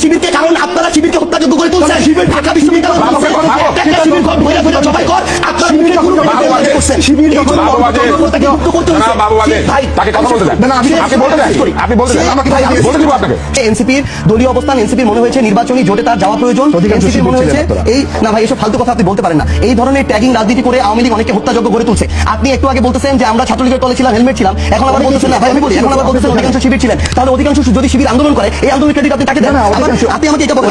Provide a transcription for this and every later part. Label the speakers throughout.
Speaker 1: শিবিরকে, কারণ আপনারা শিবিরকে হত্যাযোগ্য করে তুলছেন। ঢাকা বিশ্ববিদ্যালয় এনসিপির দলীয় অবস্থান, এনসিপির মনে হয়েছে নির্বাচনী জোটে তার যাওয়া প্রয়োজন। এনসিপির মনে হয়েছে এই না ভাই, এসব ফালতু কথা আপনি বলতে পারেন না। এই ধরনের ট্যাগিং রাজনীতি করে আওয়ামী লীগ অনেকে হত্যাযোগ্য করে তুলছে। আপনি একটু আগে বলতেছেন যে আমরা ছাত্রলীগের তলে ছিলাম, হেলমেট ছিলাম, এখন আবার বলতেছেন না ভাই, আমি বলি এখন আবার বলতেছেন অধিকাংশ শিবির ছিলেন। তাহলে অধিকাংশ যদি শিবির আন্দোলন করে, এই আন্দোলনের ক্রেডিট আপনি তাকে দেন। আপনি আমাকে এটা বলেন,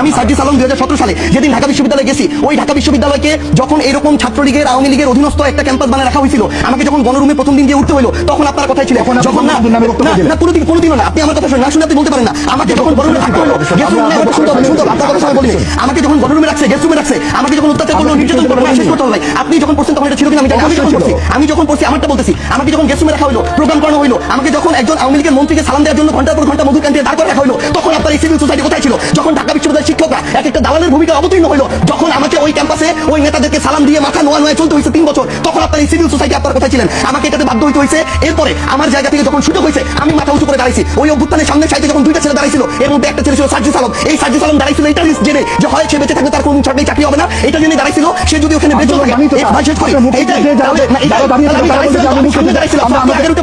Speaker 1: আমি সার্জিস আলম 2017 সালে যেদিন ঢাকা বিশ্ববিদ্যালয়ে গেছি, ওই ঢাকা বিশ্ববিদ্যালয়কে যখন এরকম ছাত্রলীগের আওয়ামী লীগের অধীনস্থ একটা ক্যাম্পাস বানায় রাখা হয়েছিল, আমাকে যখন গণরুমে প্রথম দিন গিয়ে উঠতে হলো, তখন আপনার কথাই ছিল যখন না কোনোদিনও না, আপনি আমার কথা না শুনে আপনি বলতে পারেন না। আমাকে যখন গণরুমে থাকতে হলো, আমাকে যখন গণরুমে রাখছে, গেস্ট রুমে রাখছে, আমাকে যখন অত্যাচার করলো, নির্যাতন করলো, শেষ করতে হবে। আপনি যখন পড়ছেন তখন এটা ছিল কিনা আমি জানি। আমি যখন পড়ছি আমারটা বলতেছি, আমাকে যখন গেস্ট রুমে রাখা হলো, প্রোগ্রাম করানো হলো, আমাকে যখন একজন আওয়ামী লীগের মন্ত্রীকে সালাম দেওয়ার জন্য ঘন্টার পর ঘন্টা মধু ক্যান্টিনে দাঁড় করে রাখা হলো, তখন আপনার এই সিভিল সোসাইটি কোথায় ছিল? যখন ঢাকা বিশ্ববিদ্যালয়ের শিক্ষকরা এক একটা দালালের ভূমিকা অবতীর্ণ হলো, যখন আমাকে ওই ক্যাম্পাসে ওই নেতাদেরকে সালাম দিয়ে মাথা নোয়া নোয়া চলতে হয়েছে 3 বছর, তখন আপনার এই সিভিল সোসাইটি আপনার কোথায় ছিলেন? আমাকে এটাতে বাধ্য হইতে হয়েছে। এরপরে আমার জায়গা থেকে যখন সুযোগ হয়েছে, আমি মাথা উঁচু করে দাঁড়াইছি। ওই অভ্যুত্থানের সামনে সাইডে যখন 2টা ছেলে দাঁড়াইছিল, এর মধ্যে একটা ছেলে ছিল সার্জিস আলম। এই সার্জিস আলম দাঁড়াইছিল এটা রিস্ক জেনে যে হয় সে বেঁচে থাকবে, তার কোনো সরকারি চাকরি হবে না, এটা জেনে দাঁড়াইছিল। সে যদি ওখানে বেঁচে থাকে,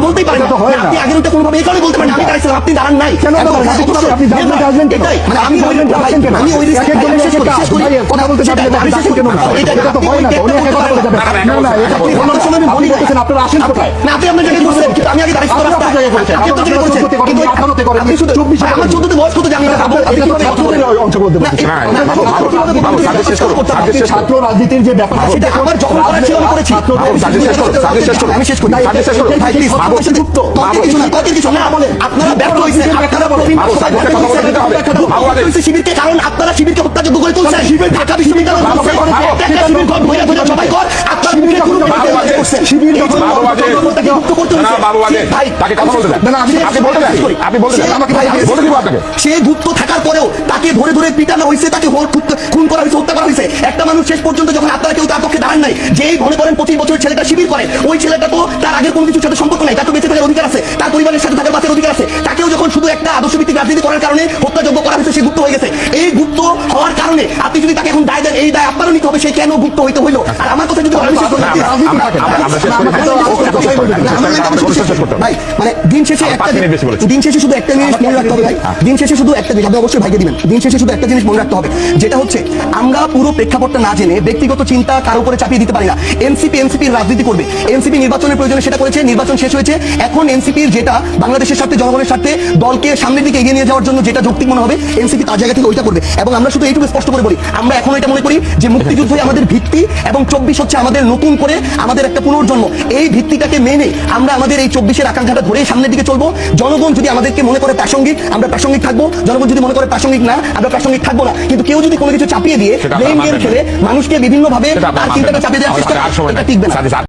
Speaker 1: বলতেই পারেন আপনি আগের ওটা কোনোভাবে এই কারণে বলতে পারেন আমি দাঁড়াইছিলাম, আপনি দাঁড়ান নাই।
Speaker 2: ছাত্র রাজনীতির যে ব্যাপার,
Speaker 1: আমার যখন আমি শেষ করি, আপনারা ব্যর্থ হয়েছেন। শিবিরকে, কারণ আপনারা শিবিরকে হত্যাযোগ্য করে তুলছেন। ঢাকা বিশ্ববিদ্যালয় সে গুপ্ত থাকার পরেও তাকে ধরে ধরে পিটানো হয়েছে, তাকে খুন করা হয়েছে, হত্যা করা হয়েছে। একটা মানুষ শেষ পর্যন্ত যখন আপনারা কেউ তার পক্ষে দাঁড়ান নাই, যেই মনে করেন 25 বছরের ছেলেটা শিবির করে, ওই ছেলেটা তো তার আগের কোনো কিছুর সাথে সম্পর্ক নাই, তার তো বেঁচে থাকার অধিকার আছে, তার পরিবারের সাথে থাকার বাঁচার অধিকার আছে। তাকেও যখন শুধু একটা আদর্শভিত্তিক রাজনীতি করার কারণে হত্যাযোগ্য করা হয়েছে, সে গুপ্ত হয়ে গেছে। এই গুপ্ত হওয়ার কারণে আপনি যদি তাকে এখন দায় দেন, এই দায় আপনারও নিতে হবে, সে কেন গুপ্ত হইতে হইলো। আর আমার কথা যদি মানে দিন শেষে শুধু একটা জিনিস মনে রাখতে হবে ভাই, দিন শেষে শুধু একটা জিনিস, আপনি অবশ্যই ভাইকে দিবেন, দিন শেষে শুধু একটা জিনিস মনে রাখতে হবে, যেটা হচ্ছে আমরা পুরো প্রেক্ষাপটটা না জেনে ব্যক্তিগত চিন্তা কারো উপরে চাপিয়ে দিতে পারি না। এনসিপির রাজনীতি করবে, এনসিপি নির্বাচনের প্রয়োজনে সেটা করেছে, নির্বাচন শেষ হয়েছে। এখন এনসিপির যেটা বাংলাদেশের স্বার্থে, জনগণের স্বার্থে, দলকে সামনের দিকে এগিয়ে নিয়ে যাওয়ার জন্য যেটা যৌক্তিক মনে হবে, এনসিপি তার জায়গা থেকে ওইটা করবে। এবং আমরা শুধু এইটুকু স্পষ্ট করে বলি, আমরা এখন এটা মনে করি যে মুক্তিযুদ্ধই আমাদের ভিত্তি এবং 24 হচ্ছে আমাদের নতুন করে আমাদের একটা পুনর্জন্ম। এই ভিত্তিটাকে মেনে আমরা আমাদের এই 24-এর আকাঙ্ক্ষাটা ধরে সামনের দিকে চলবো। জনগণ যদি আমাদেরকে মনে করে প্রাসঙ্গিক, আমরা প্রাসঙ্গিক থাকবো। জনগণ যদি মনে করে প্রাসঙ্গিক না, আমরা প্রাসঙ্গিক থাকবো না। কিন্তু কেউ যদি কোনো কিছু চাপিয়ে দিয়ে ব্লেম গেম খেলে মানুষকে বিভিন্ন ভাবে তার চিন্তাটা চাপিয়ে দেওয়ার চেষ্টা করে, এটা টিকবে না।